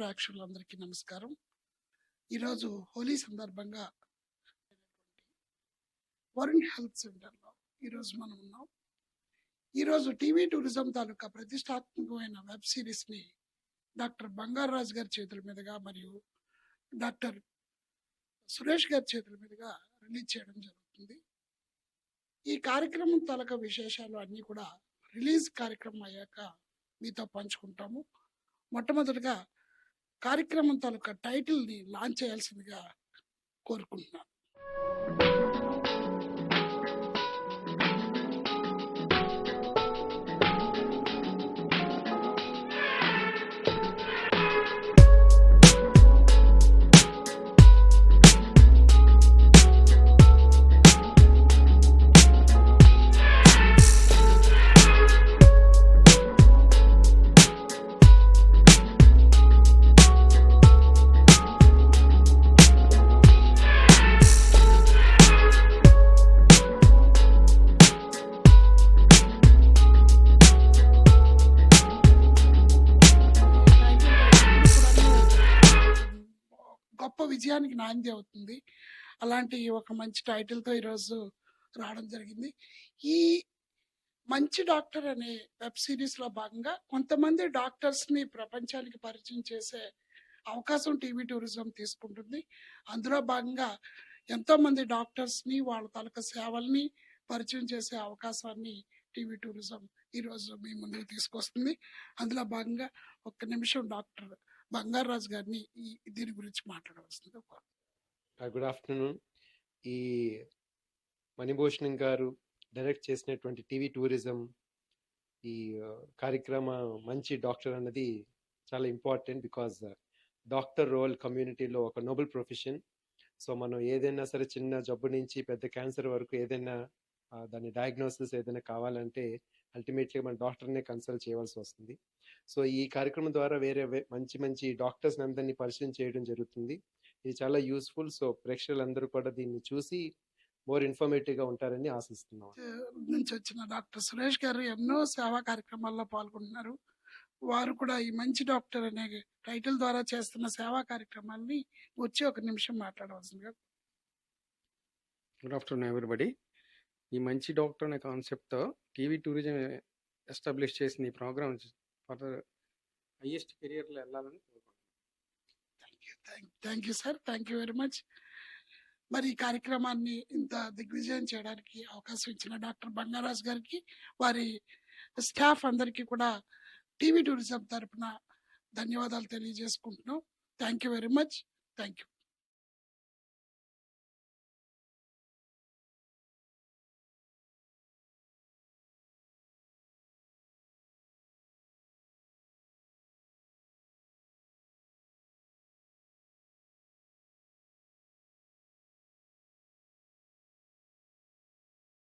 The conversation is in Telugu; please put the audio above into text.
ప్రేక్షకులందరికీ నమస్కారం. ఈరోజు హోలీ సందర్భంగా వరుణ్ హెల్త్ సెంటర్‌లో ఈరోజు మనం ఉన్నాం. ఈరోజు టీవీ టూరిజం తాలూకా ప్రతిష్టాత్మకమైన వెబ్ సిరీస్‌ని డాక్టర్ బంగారాజు గారి చేతుల మీదుగా మరియు డాక్టర్ సురేష్ గారి చేతుల మీదుగా రిలీజ్ చేయడం జరుగుతుంది. ఈ కార్యక్రమం తాలూకా విశేషాలు అన్నీ కూడా రిలీజ్ కార్యక్రమం అయ్యాక మీతో పంచుకుంటాము. మొట్టమొదటిగా కార్యక్రమం తాలూకా టైటిల్‌ని లాంచ్ చేయాల్సిందిగా కోరుకుంటున్నాను. గొప్ప విజయానికి నాంది అవుతుంది. అలాంటి ఒక మంచి టైటిల్‌తో ఈరోజు రావడం జరిగింది. ఈ మంచి డాక్టర్ అనే వెబ్ సిరీస్‌లో భాగంగా కొంతమంది డాక్టర్స్‌ని ప్రపంచానికి పరిచయం చేసే అవకాశం టీవీ టూరిజం తీసుకుంటుంది. అందులో భాగంగా ఎంతోమంది డాక్టర్స్‌ని వాళ్ళ తాలూకా సేవల్ని పరిచయం చేసే అవకాశాన్ని టీవీ టూరిజం ఈరోజు మీ ముందుకు తీసుకొస్తుంది. అందులో భాగంగా ఒక్క నిమిషం డాక్టర్ బంగారాజు గారిని దీని గురించి మాట్లాడవలసిందిగా కోరుతున్నాను. Good afternoon. ఈ మణిభూషణం గారు డైరెక్ట్ చేసినటువంటి టీవీ టూరిజం ఈ కార్యక్రమ మంచి డాక్టర్ అన్నది చాలా ఇంపార్టెంట్. బికాజ్ డాక్టర్ రోల్ కమ్యూనిటీలో ఒక నోబెల్ ప్రొఫెషన్. సో మనం ఏదైనా సరే చిన్న జబ్బు నుంచి పెద్ద క్యాన్సర్ వరకు ఏదైనా దాని డయాగ్నోసిస్ ఏదైనా కావాలంటే అల్టిమేట్లీ మన డాక్టర్నే కన్సల్ట్ చేయవలసి వస్తుంది. సో ఈ కార్యక్రమం ద్వారా వేరే మంచి మంచి డాక్టర్స్ అందరినీ పరిచయం చేయడం జరుగుతుంది. ఇది చాలా యూస్ఫుల్. సో ప్రేక్షకులందరూ కూడా దీన్ని చూసి మోర్ ఇన్ఫర్మేటివ్గా ఉంటారని ఆశిస్తున్నాం. నుంచి వచ్చిన డాక్టర్ సురేష్ గారు ఎన్నో సేవా కార్యక్రమాల్లో పాల్గొంటున్నారు. వారు కూడా ఈ మంచి డాక్టర్ అనే టైటిల్ ద్వారా చేస్తున్న సేవా కార్యక్రమాన్ని వచ్చి ఒక నిమిషం మాట్లాడవలసిందిగా. Good afternoon everybody. ఈ మంచి డాక్టర్ అనే కాన్సెప్ట్తో టీవీ టూరిజం ఎస్టాబ్లిష్ చేసిన ఈ ప్రోగ్రామ్ ఫర్దర్ హైయెస్ట్ కెరియర్లో వెళ్ళాలని కోరుకుంటున్నాను. Thank you sir, thank you very much. మరి ఈ కార్యక్రమాన్ని ఇంత దిగ్విజయం చేయడానికి అవకాశం ఇచ్చిన డాక్టర్ బంగారాజు గారికి, వారి స్టాఫ్ అందరికీ కూడా టీవీ టూరిజం తరఫున ధన్యవాదాలు తెలియజేసుకుంటున్నాం. Thank you very much. Thank you.